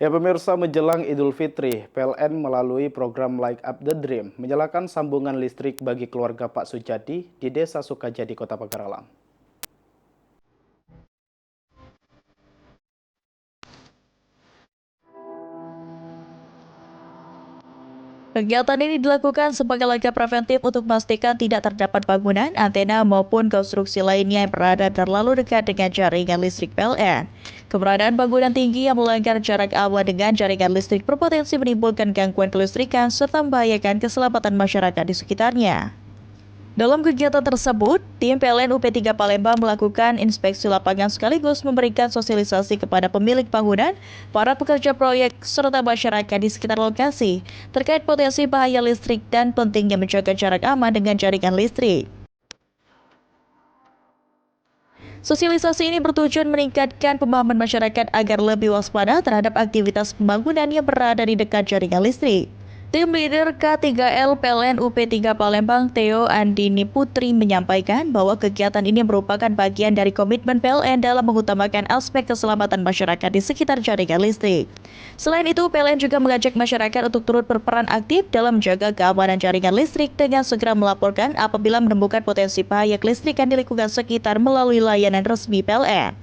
Ya pemirsa, menjelang Idul Fitri, PLN melalui program Light Up the Dream menyalakan sambungan listrik bagi keluarga Pak Sujadi di Desa Sukajadi, Kota Pagaralam. Kegiatan ini dilakukan sebagai langkah preventif untuk memastikan tidak terdapat bangunan, antena maupun konstruksi lainnya yang berada terlalu dekat dengan jaringan listrik PLN. Keberadaan bangunan tinggi yang melanggar jarak aman dengan jaringan listrik berpotensi menimbulkan gangguan kelistrikan serta membahayakan keselamatan masyarakat di sekitarnya. Dalam kegiatan tersebut, tim PLN UP3 Palembang melakukan inspeksi lapangan sekaligus memberikan sosialisasi kepada pemilik bangunan, para pekerja proyek, serta masyarakat di sekitar lokasi terkait potensi bahaya listrik dan pentingnya menjaga jarak aman dengan jaringan listrik. Sosialisasi ini bertujuan meningkatkan pemahaman masyarakat agar lebih waspada terhadap aktivitas pembangunan yang berada di dekat jaringan listrik. Tim leader K3L PLN UP3 Palembang Theo Andini Putri menyampaikan bahwa kegiatan ini merupakan bagian dari komitmen PLN dalam mengutamakan aspek keselamatan masyarakat di sekitar jaringan listrik. Selain itu, PLN juga mengajak masyarakat untuk turut berperan aktif dalam menjaga keamanan jaringan listrik dengan segera melaporkan apabila menemukan potensi bahaya kelistrikan di lingkungan sekitar melalui layanan resmi PLN.